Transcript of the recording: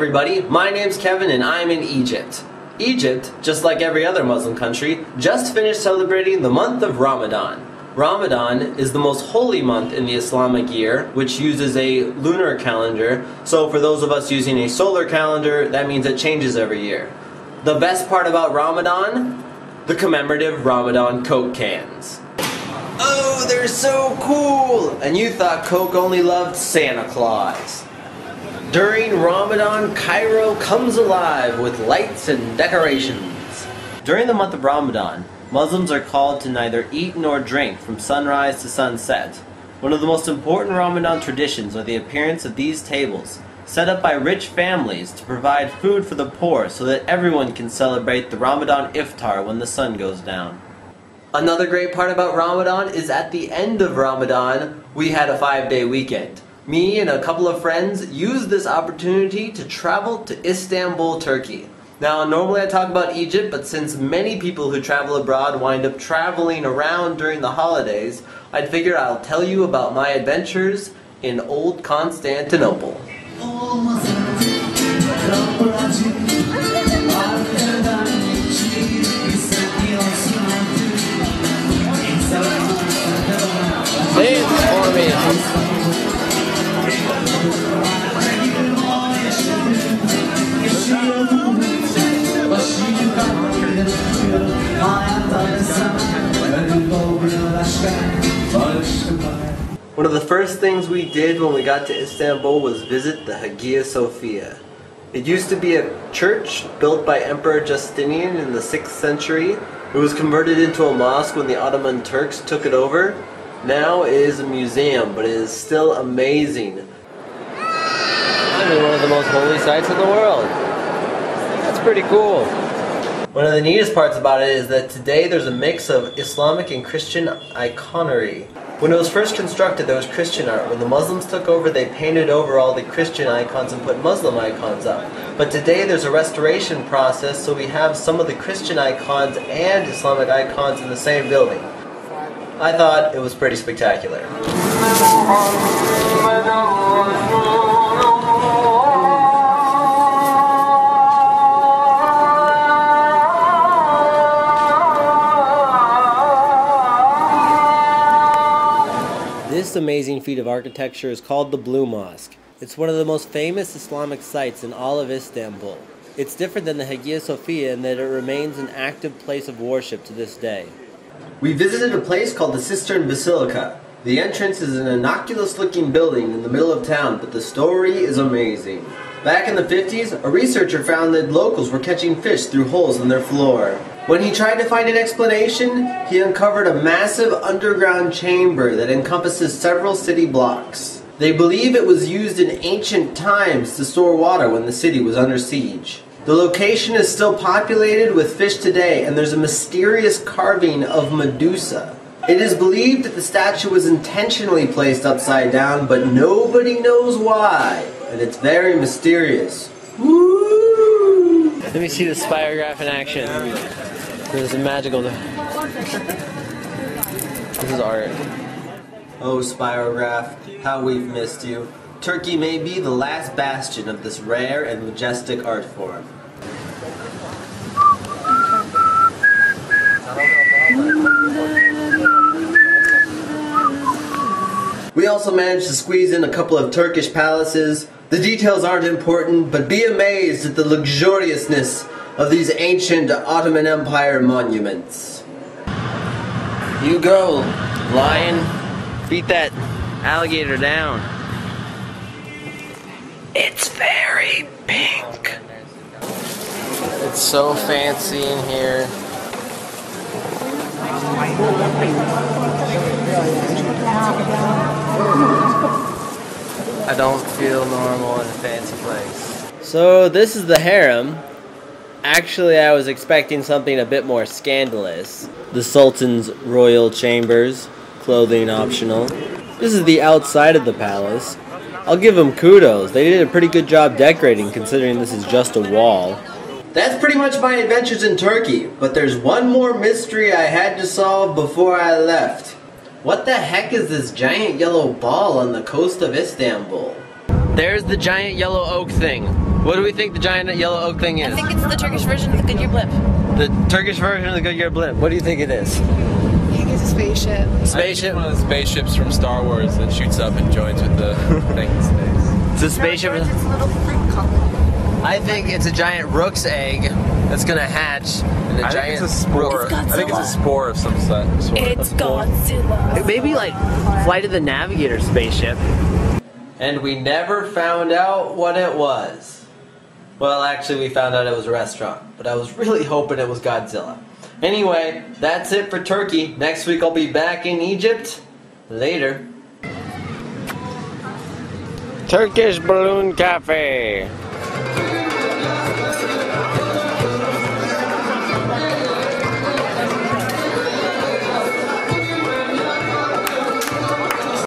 everybody, my name's Kevin and I'm in Egypt. Egypt, just like every other Muslim country, just finished celebrating the month of Ramadan. Ramadan is the most holy month in the Islamic year, which uses a lunar calendar, so for those of us using a solar calendar, that means it changes every year. The best part about Ramadan? The commemorative Ramadan Coke cans. Oh, they're so cool! And you thought Coke only loved Santa Claus. During Ramadan, Cairo comes alive with lights and decorations. During the month of Ramadan, Muslims are called to neither eat nor drink from sunrise to sunset. One of the most important Ramadan traditions are the appearance of these tables, set up by rich families to provide food for the poor so that everyone can celebrate the Ramadan iftar when the sun goes down. Another great part about Ramadan is at the end of Ramadan, we had a 5-day weekend. Me and a couple of friends used this opportunity to travel to Istanbul, Turkey. Now, normally I talk about Egypt, but since many people who travel abroad wind up traveling around during the holidays, I'd figure I'll tell you about my adventures in old Constantinople. Say it for me. One of the first things we did when we got to Istanbul was visit the Hagia Sophia. It used to be a church built by Emperor Justinian in the 6th century. It was converted into a mosque when the Ottoman Turks took it over. Now it is a museum, but it is still amazing. I'm in one of the most holy sites in the world. That's pretty cool. One of the neatest parts about it is that today there's a mix of Islamic and Christian iconography. When it was first constructed, there was Christian art. When the Muslims took over, they painted over all the Christian icons and put Muslim icons up. But today there's a restoration process, so we have some of the Christian icons and Islamic icons in the same building. I thought it was pretty spectacular. This amazing feat of architecture is called the Blue Mosque. It's one of the most famous Islamic sites in all of Istanbul. It's different than the Hagia Sophia in that it remains an active place of worship to this day. We visited a place called the Cistern Basilica. The entrance is an innocuous-looking building in the middle of town, but the story is amazing. Back in the 50s, a researcher found that locals were catching fish through holes in their floor. When he tried to find an explanation, he uncovered a massive underground chamber that encompasses several city blocks. They believe it was used in ancient times to store water when the city was under siege. The location is still populated with fish today, and there's a mysterious carving of Medusa. It is believed that the statue was intentionally placed upside down, but nobody knows why, and it's very mysterious. Woo! Let me see the spirograph in action. This is magical. This is art. Oh, spirograph, how we've missed you. Turkey may be the last bastion of this rare and majestic art form. We also managed to squeeze in a couple of Turkish palaces. The details aren't important, but be amazed at the luxuriousness of these ancient Ottoman Empire monuments. You go, lion. Beat that alligator down. It's very pink. It's so fancy in here. I don't feel normal in a fancy place. So this is the harem. Actually, I was expecting something a bit more scandalous. The Sultan's royal chambers, clothing optional. This is the outside of the palace. I'll give them kudos. They did a pretty good job decorating considering this is just a wall. That's pretty much my adventures in Turkey, but there's one more mystery I had to solve before I left. What the heck is this giant yellow ball on the coast of Istanbul? There's the giant yellow oak thing. What do we think the giant yellow oak thing is? I think it's the Turkish version of the Goodyear blimp. The Turkish version of the Goodyear blimp. What do you think it is? I think it's a spaceship. Spaceship? One of the spaceships from Star Wars that shoots up and joins with the thing in space. It's a spaceship. No, it's a little fruit colony. I think it's a giant rook's egg that's gonna hatch. And a I giant think it's a spore. It's I think it's a spore of some sort. It's Godzilla. Maybe like Flight of the Navigator spaceship. And we never found out what it was. Well, actually we found out it was a restaurant, but I was really hoping it was Godzilla. Anyway, that's it for Turkey. Next week I'll be back in Egypt. Later. Turkish Balloon Cafe.